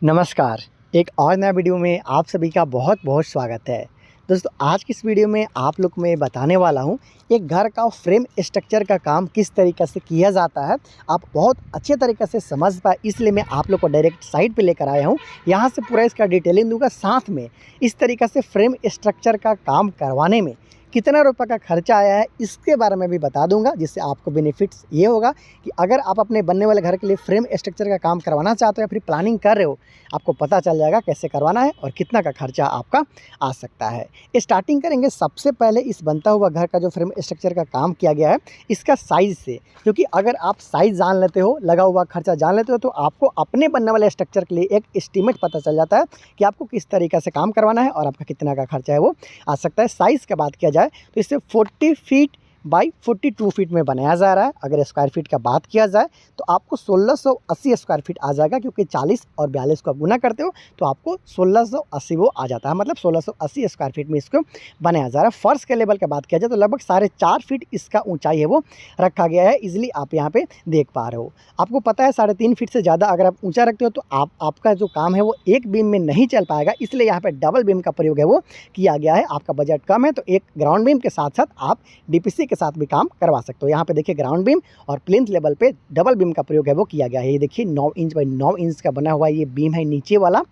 नमस्कार। एक और नया वीडियो में आप सभी का बहुत बहुत स्वागत है। दोस्तों, आज की इस वीडियो में आप लोग को मैं बताने वाला हूं एक घर का फ्रेम स्ट्रक्चर का काम किस तरीक़े से किया जाता है। आप बहुत अच्छे तरीक़े से समझ पाए, इसलिए मैं आप लोग को डायरेक्ट साइट पे लेकर आया हूं। यहां से पूरा इसका डिटेलिंग दूंगा, साथ में इस तरीक़े से फ्रेम स्ट्रक्चर का काम करवाने में कितना रुपये का खर्चा आया है इसके बारे में भी बता दूंगा, जिससे आपको बेनिफिट्स ये होगा कि अगर आप अपने बनने वाले घर के लिए फ्रेम स्ट्रक्चर का काम करवाना चाहते हो या फिर प्लानिंग कर रहे हो, आपको पता चल जाएगा कैसे करवाना है और कितना का खर्चा आपका आ सकता है। स्टार्टिंग करेंगे सबसे पहले इस बनता हुआ घर का जो फ्रेम स्ट्रक्चर का काम किया गया है इसका साइज़ से, क्योंकि अगर आप साइज़ जान लेते हो, लगा हुआ खर्चा जान लेते हो, तो आपको अपने बनने वाले स्ट्रक्चर के लिए एक एस्टीमेट पता चल जाता है कि आपको किस तरीक़े से काम करवाना है और आपका कितना का खर्चा है वो आ सकता है। साइज़ की बात किया जाए तो इसे 40 फीट बाई 42 फीट में बनाया जा रहा है। अगर स्क्वायर फीट का बात किया जाए तो आपको 1680 स्क्वायर फीट आ जाएगा, क्योंकि 40 और 42 को आप गुना करते हो तो आपको 1680 वो आ जाता है, मतलब 1680 स्क्वायर फीट में इसको बनाया जा रहा है। फर्श के लेवल की बात किया जाए तो लगभग 4.5 फीट इसका ऊंचाई है वो रखा गया है। इजिली आप यहाँ पे देख पा रहे हो। आपको पता है 3.5 फीट से ज़्यादा अगर आप ऊँचा रखते हो तो आपका जो काम है वो एक बीम में नहीं चल पाएगा, इसलिए यहाँ पर डबल बीम का प्रयोग है वो किया गया है। आपका बजट कम है तो एक ग्राउंड बीम के साथ साथ आप DPC के साथ भी काम करवा सकते हो। यहाँ पे देखिए ग्राउंड बीम और प्लिंथ लेवल पे डबल बीम का प्रयोग है वो किया गया है। ये देखिए 9 इंच बाई 9 इंच का बना हुआ ये बीम है नीचे वाला,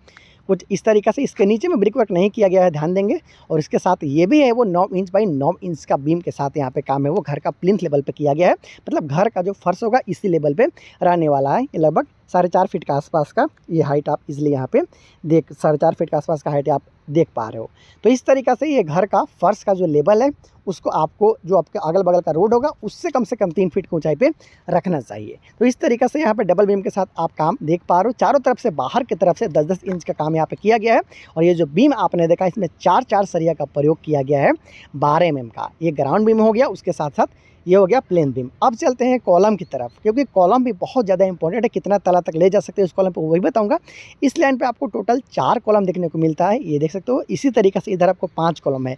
कुछ इस तरीक़े से। इसके नीचे में ब्रिक वर्क नहीं किया गया है, ध्यान देंगे। और इसके साथ ये भी है वो 9 इंच बाई 9 इंच का बीम के साथ यहाँ पे काम है वो घर का प्लिंथ लेवल पे किया गया है। मतलब घर का जो फर्श होगा इसी लेवल पे रहने वाला है। ये लगभग 4.5 फीट के आसपास का ये हाइट आप इजिली यहाँ पे 4.5 फीट के आसपास का हाइट आप देख पा रहे हो। तो इस तरीक़े से ये घर का फर्श का जो लेवल है उसको आपको जो आपके अगल बगल का रोड होगा उससे कम 3 फीट की ऊंचाई पे रखना चाहिए। तो इस तरीक़े से यहाँ पे डबल बीम के साथ आप काम देख पा रहे हो। चारों तरफ से बाहर की तरफ से 10-10 इंच का काम यहाँ पे किया गया है। और ये जो बीम आपने देखा इसमें 4-4 सरिया का प्रयोग किया गया है 12 mm का। ये ग्राउंड बीम हो गया, उसके साथ साथ ये हो गया प्लेन बीम। अब चलते हैं कॉलम की तरफ, क्योंकि कॉलम भी बहुत ज़्यादा इंपॉर्टेंट है। कितना तला तक ले जा सकते हैं उस कॉलम पे वही बताऊंगा। इस लाइन पे आपको टोटल 4 कॉलम देखने को मिलता है, ये देख सकते हो। इसी तरीके से इधर आपको 5 कॉलम है।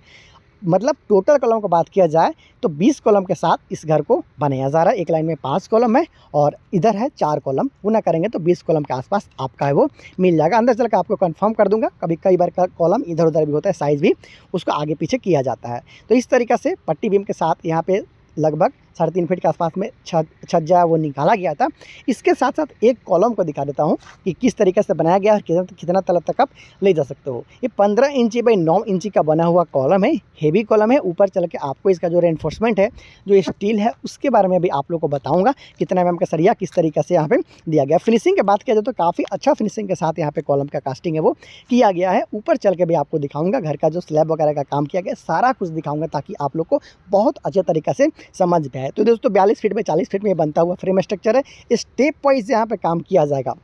मतलब टोटल कॉलम की बात किया जाए तो 20 कॉलम के साथ इस घर को बनाया जा रहा है। एक लाइन में 5 कॉलम है और इधर है 4 कॉलम। गुना करेंगे तो 20 कॉलम के आसपास आपका है वो मिल जाएगा। अंदर चल कर आपको कंफर्म कर दूंगा। कई बार का कॉलम इधर उधर भी होता है, साइज़ भी उसको आगे पीछे किया जाता है। तो इस तरीक़े से पट्टी बीम के साथ यहाँ पे लगभग 3.5 फीट के आसपास में छज्जा वो निकाला गया था। इसके साथ साथ एक कॉलम को दिखा देता हूँ कि किस तरीके से बनाया गया है और कितना तल तक आप ले जा सकते हो। ये 15 इंची बाई 9 इंची का बना हुआ कॉलम है, हेवी कॉलम है। ऊपर चल के आपको इसका जो रेनफोर्समेंट है, जो स्टील है, उसके बारे में भी आप लोग को बताऊँगा कितना mm का सरिया किस तरीके से यहाँ पर दिया गया। फिनिशिंग की बात किया जाए तो काफ़ी अच्छा फिनिशिंग के साथ यहाँ पर कॉलम का कास्टिंग है वो किया गया है। ऊपर चल के भी आपको दिखाऊँगा घर का जो स्लैब वगैरह का काम किया गया, सारा कुछ दिखाऊँगा ताकि आप लोग को बहुत अच्छे तरीके से समझ में आए। तो दोस्तों 42 फीट में 40 फीट में बनता हुआ फ्रेम स्ट्रक्चर है। स्टेप वाइज यहाँ पे काम किया जाएगा।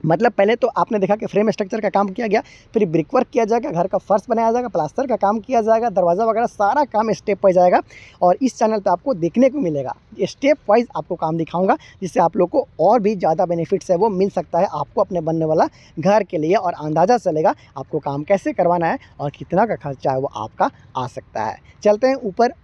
मतलब पहले तो आपने देखा कि फ्रेम स्ट्रक्चर का काम किया गया, फिर ब्रिक वर्क किया जाएगा, घर का फर्श बनाया जाएगा, प्लास्टर का काम किया जाएगा, दरवाज़ा वगैरह सारा काम स्टेप वाइज आएगा। और इस चैनल पे आपको देखने को मिलेगा, स्टेप वाइज आपको काम दिखाऊंगा, जिससे आप लोग को और भी ज़्यादा बेनिफिट्स है वो मिल सकता है आपको अपने बनने वाला घर के लिए। और अंदाज़ा चलेगा आपको काम कैसे करवाना है और कितना का खर्चा है वो आपका आ सकता है। चलते हैं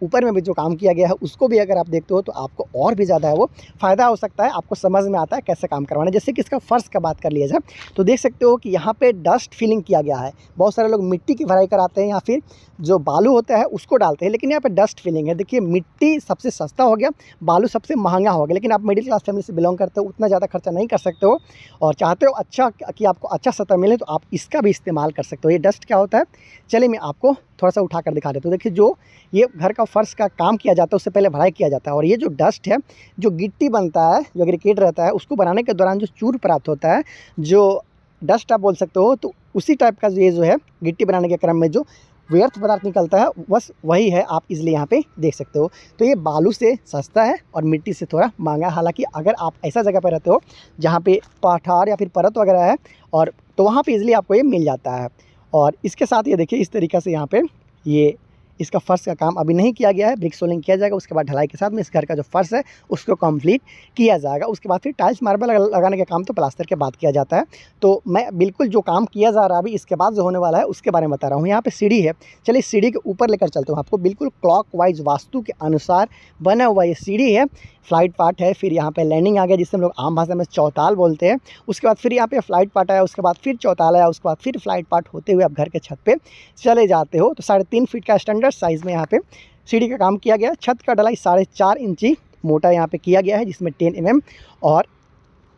ऊपर में भी जो काम किया गया है उसको भी अगर आप देखते हो तो आपको और भी ज़्यादा है वो फ़ायदा हो सकता है। आपको समझ में आता है कैसे काम करवाना है। जैसे कि इसका फर्श का बात कर लिया जाए तो देख सकते हो कि यहाँ पे डस्ट फिलिंग किया गया है। बहुत सारे लोग मिट्टी की भराई कराते हैं या फिर जो बालू होता है उसको डालते हैं, लेकिन यहाँ पे डस्ट फिलिंग है। देखिए मिट्टी सबसे सस्ता हो गया, बालू सबसे महंगा हो गया। लेकिन आप मिडिल क्लास फैमिली से बिलोंग करते हो, उतना ज़्यादा खर्चा नहीं कर सकते हो और चाहते हो अच्छा कि आपको अच्छा सतह मिले तो आप इसका भी इस्तेमाल कर सकते हो। ये डस्ट क्या होता है, चलिए मैं आपको थोड़ा सा उठा कर दिखा देता हूँ। देखिए जो ये घर का फर्श का काम किया जाता है उससे पहले भराई किया जाता है, और ये जो डस्ट है, जो गिट्टी बनता है, जो एग्रीकेट रहता है, उसको बनाने के दौरान जो चूर प्राप्त होता है, जो डस्ट आप बोल सकते हो, तो उसी टाइप का ये जो है गिट्टी बनाने के क्रम में जो व्यर्थ पदार्थ निकलता है बस वही है। आप इजीली यहाँ पे देख सकते हो। तो ये बालू से सस्ता है और मिट्टी से थोड़ा महंगा है। हालांकि अगर आप ऐसा जगह पर रहते हो जहाँ पे पठार या फिर परत वगैरह है और तो वहाँ पे इजीली आपको ये मिल जाता है। और इसके साथ ये देखिए इस तरीक़े से यहाँ पे ये इसका फर्श का काम अभी नहीं किया गया है, ब्रिक सोलिंग किया जाएगा, उसके बाद ढलाई के साथ में इस घर का जो फर्श है उसको कंप्लीट किया जाएगा। उसके बाद फिर टाइल्स मार्बल लगाने का काम तो प्लास्टर के बाद किया जाता है। तो मैं बिल्कुल जो काम किया जा रहा है अभी इसके बाद जो होने वाला है उसके बारे में बता रहा हूँ। यहाँ पे सीढ़ी है, चलिए सीढ़ी के ऊपर लेकर चलते हूँ आपको। बिल्कुल क्लॉकवाइज वास्तु के अनुसार बना हुआ ये सीढ़ी है, फ्लाइट पार्ट है। फिर यहाँ पे लैंडिंग आ गया जिसे हम लोग आम भाषा में चौताल बोलते हैं। उसके बाद फिर यहाँ पे फ्लाइट पार्ट आया, उसके बाद फिर चौताल आया, उसके बाद फिर फ्लाइट पार्ट होते हुए आप घर के छत पे चले जाते हो। तो 3.5 फीट का स्टैंडर्ड साइज़ में यहाँ पे सीढ़ी का काम किया गया है। छत का ढलाई 4.5 इंची मोटा यहाँ पे किया गया है, जिसमें 10 mm और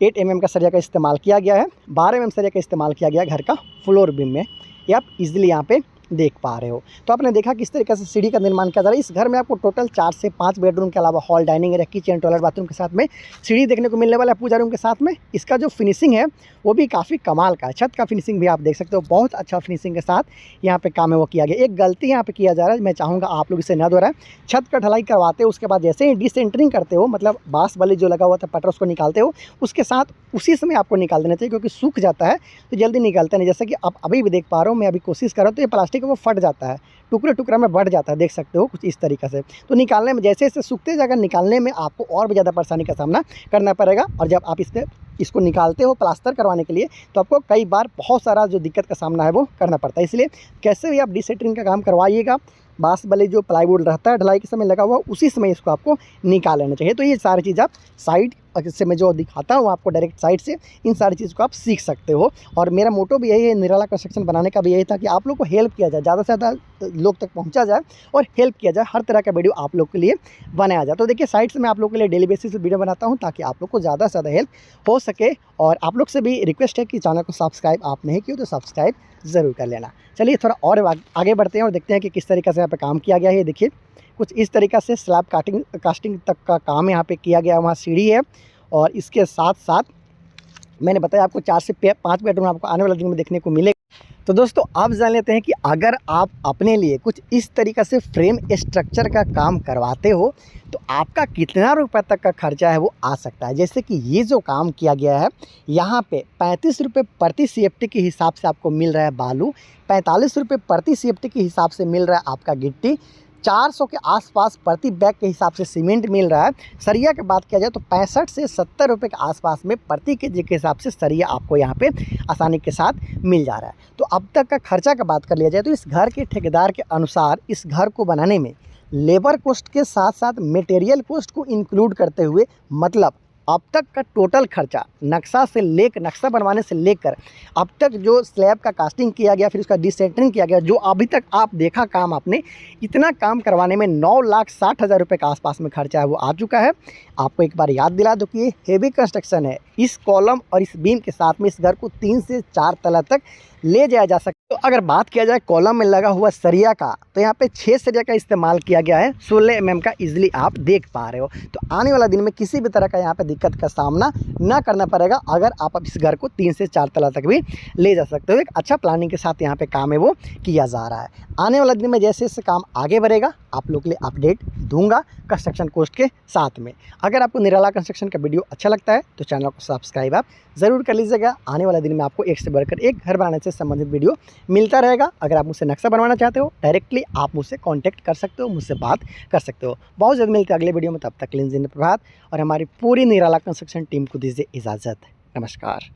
8 mm का सरिया का इस्तेमाल किया गया है। 12 mm सरिया का इस्तेमाल किया गया है घर का फ्लोर बीम में, ये आप इजीली यहाँ पे देख पा रहे हो। तो आपने देखा किस तरीके से सीढ़ी का निर्माण किया जा रहा है। इस घर में आपको टोटल 4 से 5 बेडरूम के अलावा hall, dining area, kitchen, toilet, bathroom के साथ में सीढ़ी देखने को मिलने वाला है पूजा रूम के साथ में। इसका जो फिनिशिंग है वो भी काफ़ी कमाल का है। छत का फिनिशिंग भी आप देख सकते हो, बहुत अच्छा फिनिशिंग के साथ यहाँ पे काम है वो किया गया। एक गलती यहाँ पे किया जा रहा है, मैं चाहूँगा आप लोग इसे न दोहराएं। छत का ढलाई करवाते हो उसके बाद जैसे ही डिसेंटरिंग करते हो, मतलब बांस वाली जो लगा हुआ था पटर उसको निकालते हो, उसके साथ उसी समय आपको निकाल देना चाहिए, क्योंकि सूख जाता है तो जल्दी निकालते नहीं। जैसा कि आप अभी भी देख पा रहे हो, मैं अभी कोशिश कर रहा हूँ तो ये प्लास्टिक वो फट जाता है, टुकड़े टुकड़ा में बढ़ जाता है, देख सकते हो कुछ इस तरीके से। तो निकालने में जैसे जैसे सूखते जाएगा, निकालने में आपको और भी ज़्यादा परेशानी का सामना करना पड़ेगा। और जब आप इसको निकालते हो प्लास्टर करवाने के लिए तो आपको कई बार बहुत सारा जो दिक्कत का सामना है वो करना पड़ता है। इसलिए कैसे भी आप डिसेंटरिंग का काम करवाइएगा, बांस वाले जो प्लाईवुड रहता है ढलाई के समय लगा हुआ उसी समय इसको आपको निकाल लेना चाहिए। तो ये सारी चीज़ आप साइड से मैं जो दिखाता हूँ आपको डायरेक्ट साइड से, इन सारी चीज़ को आप सीख सकते हो। और मेरा मोटो भी यही है, निराला कंस्ट्रक्शन बनाने का भी यही था कि आप लोग को हेल्प किया जाए, ज़्यादा से ज़्यादा लोग तक पहुँचा जाए और हेल्प किया जाए। हर तरह का वीडियो आप लोग के लिए बनाया जाए। तो देखिए साइड से मैं आप लोग के लिए डेली बेसिस पे वीडियो बनाता हूँ ताकि आप लोग को ज़्यादा से ज़्यादा हेल्प हो सके। और आप लोग से भी रिक्वेस्ट है कि चैनल को सब्सक्राइब आप नहीं किए तो सब्सक्राइब ज़रूर कर लेना। चलिए थोड़ा और आगे बढ़ते हैं और देखते हैं कि किस तरीके से यहाँ पे काम किया गया है। देखिए कुछ इस तरीक़े से स्लैब कास्टिंग तक का काम यहाँ पे किया गया। वहाँ सीढ़ी है और इसके साथ साथ मैंने बताया आपको 4 से 5 बेडरूम आपको आने वाले दिन में देखने को मिलेगा। तो दोस्तों आप जान लेते हैं कि अगर आप अपने लिए कुछ इस तरीक़े से फ्रेम स्ट्रक्चर का काम करवाते हो तो आपका कितना रुपए तक का खर्चा है वो आ सकता है। जैसे कि ये जो काम किया गया है यहाँ पे 35 रुपये प्रति CFT के हिसाब से आपको मिल रहा है बालू, 45 रुपये प्रति CFT के हिसाब से मिल रहा है आपका गिट्टी, 400 के आसपास प्रति बैग के हिसाब से सीमेंट मिल रहा है। सरिया की बात किया जाए तो 65 से 70 रुपये के आसपास में प्रति केजी के हिसाब से सरिया आपको यहाँ पे आसानी के साथ मिल जा रहा है। तो अब तक का खर्चा का बात कर लिया जाए तो इस घर के ठेकेदार के अनुसार इस घर को बनाने में लेबर कॉस्ट के साथ साथ मटेरियल कॉस्ट को इंक्लूड करते हुए, मतलब अब तक का टोटल खर्चा नक्शा बनवाने से लेकर अब तक जो स्लैब का कास्टिंग किया गया, फिर उसका डिसेंटरिंग किया गया, जो अभी तक आप देखा काम आपने, इतना काम करवाने में 9,60,000 रुपये के आसपास में खर्चा है वो आ चुका है। आपको एक बार याद दिला दो कि ये हेवी कंस्ट्रक्शन है। इस कॉलम और इस बीम के साथ में इस घर को 3 से 4 तला तक ले जाया जा सकता है। तो अगर बात किया जाए कॉलम में लगा हुआ सरिया का तो यहाँ पे 6 सरिया का इस्तेमाल किया गया है, 16 mm का इजीली आप देख पा रहे हो। तो आने वाला दिन में किसी भी तरह का यहाँ पे दिक्कत का सामना ना करना पड़ेगा अगर आप इस घर को 3 से 4 तला तक भी ले जा सकते हो। एक अच्छा प्लानिंग के साथ यहाँ पे काम है वो किया जा रहा है। आने वाला दिन में जैसे जैसे काम आगे बढ़ेगा आप लोग के लिए अपडेट दूंगा कंस्ट्रक्शन कॉस्ट के साथ में। अगर आपको निराला कंस्ट्रक्शन का वीडियो अच्छा लगता है तो चैनल को सब्सक्राइब आप ज़रूर कर लीजिएगा। आने वाला दिन में आपको एक से बढ़कर एक घर बनाने से संबंधित वीडियो मिलता रहेगा। अगर आप मुझसे नक्शा बनवाना चाहते हो डायरेक्टली आप मुझसे कांटेक्ट कर सकते हो, मुझसे बात कर सकते हो। बहुत जल्द मिलते हैं अगले वीडियो में, तब तक के लिए प्रभात और हमारी पूरी निराला कंस्ट्रक्शन टीम को दीजिए इजाज़त। नमस्कार।